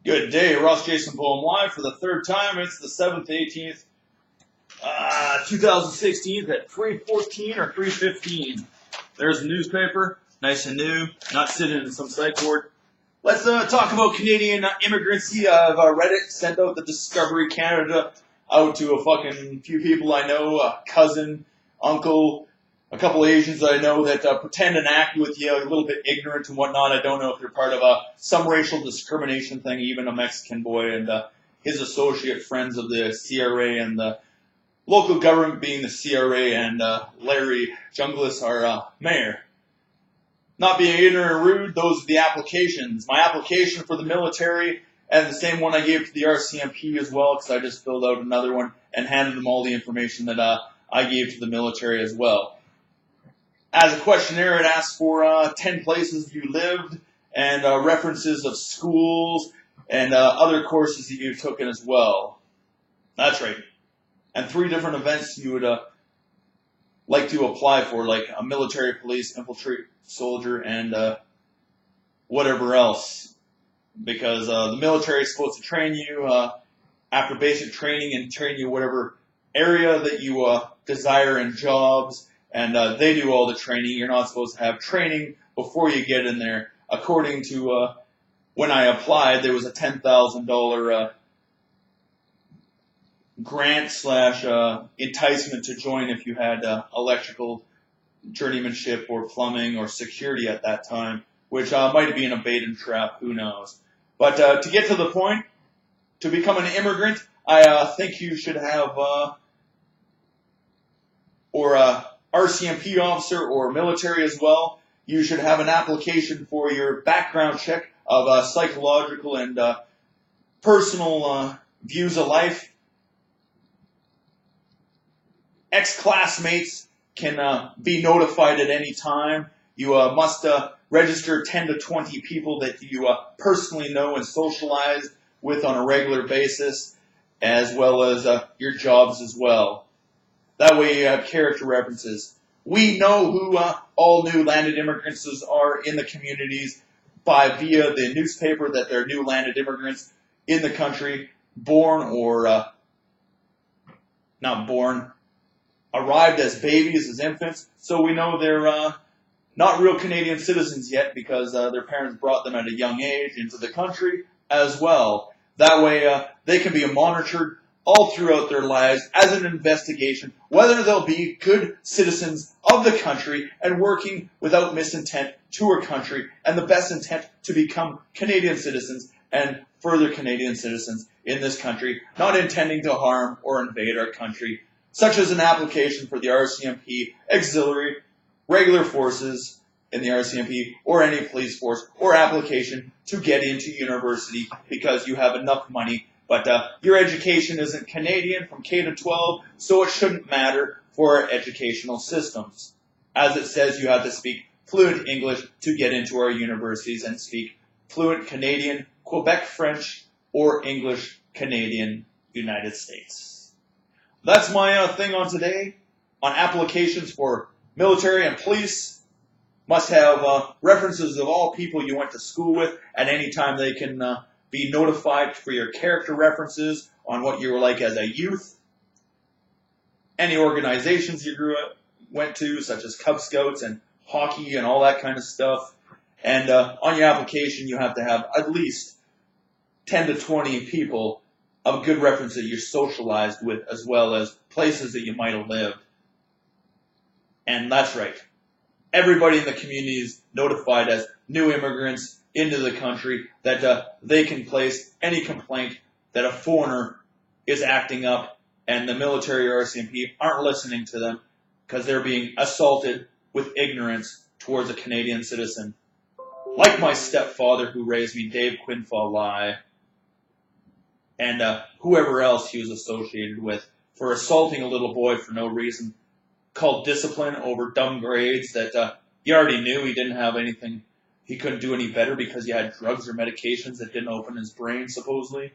Good day, Ross Jason Poem live for the third time. It's the 7th, 18th, 2016 at 3:14 or 3:15. There's the newspaper, nice and new, not sitting in some psych ward. Let's talk about Canadian immigrants. I've read it, sent out the Discovery Canada out to a fucking few people I know, a cousin, uncle, a couple Asians that I know that pretend and act with you, a little bit ignorant and whatnot. I don't know if they're part of some racial discrimination thing, even a Mexican boy and his associate friends of the CRA and the local government being the CRA and Larry Junglis, our mayor. Not being ignorant or rude, those are the applications. My application for the military and the same one I gave to the RCMP as well, because I just filled out another one and handed them all the information that I gave to the military as well. As a questionnaire, it asks for 10 places you lived and references of schools and other courses that you've taken as well. That's right. And 3 different events you would like to apply for, like a military, police, infantry, soldier, and whatever else. Because the military is supposed to train you after basic training and train you whatever area that you desire in jobs. And they do all the training. You're not supposed to have training before you get in there. According to when I applied, there was a $10,000 grant / enticement to join if you had electrical journeymanship or plumbing or security at that time, which might be a bait and trap. Who knows? But to get to the point, to become an immigrant, I think you should have RCMP officer or military as well. You should have an application for your background check of psychological and personal views of life. Ex-classmates can be notified at any time. You must register 10 to 20 people that you personally know and socialize with on a regular basis, as well as your jobs as well. That way you have character references. We know who all new landed immigrants are in the communities via the newspaper that they're new landed immigrants in the country, born or not born, arrived as babies, as infants. So we know they're not real Canadian citizens yet because their parents brought them at a young age into the country as well. That way they can be monitored all throughout their lives as an investigation, whether they'll be good citizens of the country and working without misintent to our country and the best intent to become Canadian citizens and further Canadian citizens in this country, not intending to harm or invade our country, such as an application for the RCMP, auxiliary, regular forces in the RCMP, or any police force, or application to get into university because you have enough money. But your education isn't Canadian from K to 12, so it shouldn't matter for our educational systems. As it says, you have to speak fluent English to get into our universities and speak fluent Canadian, Quebec French, or English Canadian United States. That's my thing on today on applications for military and police. Must have references of all people you went to school with at any time. They can be notified for your character references on what you were like as a youth. Any organizations you went to, such as Cub Scouts and hockey and all that kind of stuff. And on your application, you have to have at least 10 to 20 people of good reference that you're socialized with, as well as places that you might have lived. And that's right. Everybody in the community is notified as new immigrants into the country that they can place any complaint that a foreigner is acting up, and the military or RCMP aren't listening to them because they're being assaulted with ignorance towards a Canadian citizen. Like my stepfather who raised me, Dave Quinfall Lai, and whoever else he was associated with for assaulting a little boy for no reason, called discipline over dumb grades that you already knew he didn't have anything. He couldn't do any better because he had drugs or medications that didn't open his brain, supposedly.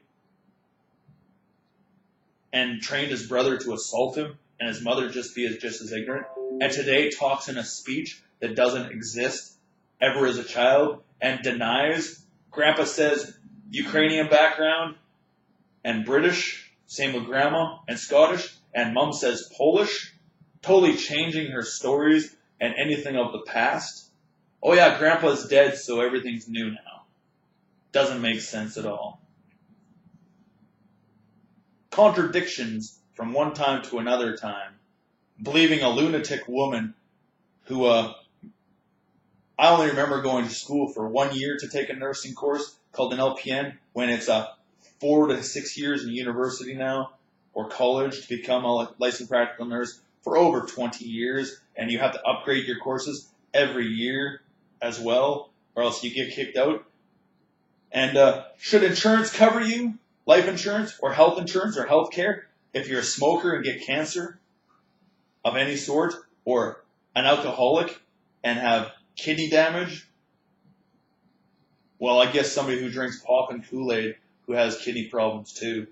And trained his brother to assault him, and his mother just as ignorant. And today talks in a speech that doesn't exist ever as a child, and denies. Grandpa says, Ukrainian background and British, same with grandma, and Scottish, and mom says Polish, totally changing her stories and anything of the past. Oh yeah, grandpa's dead, so everything's new now. Doesn't make sense at all. Contradictions from one time to another time. Believing a lunatic woman who, I only remember going to school for 1 year to take a nursing course called an LPN, when it's 4 to 6 years in university now, or college, to become a licensed practical nurse for over 20 years, and you have to upgrade your courses every year as well, or else you get kicked out. And should insurance cover you, life insurance or health care, if you're a smoker and get cancer of any sort, or an alcoholic and have kidney damage? Well, I guess somebody who drinks pop and Kool-Aid who has kidney problems too.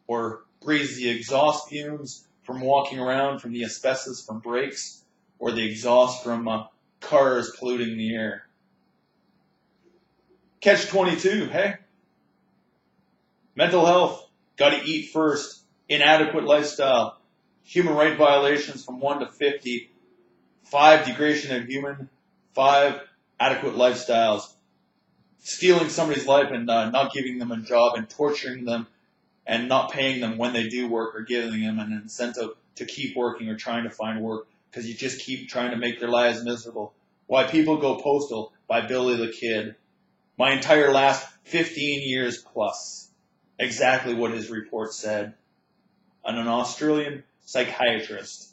Or breathes the exhaust fumes from walking around, from the asbestos from brakes, or the exhaust from cars polluting the air. Catch-22, hey? Mental health, gotta eat first, inadequate lifestyle, human right violations from 1 to 50, 5 degradation of human, 5 adequate lifestyles, stealing somebody's life and not giving them a job and torturing them and not paying them when they do work, or giving them an incentive to keep working or trying to find work because you just keep trying to make their lives miserable. Why People Go Postal by Billy the Kid. My entire last 15 years plus. Exactly what his report said. And an Australian psychiatrist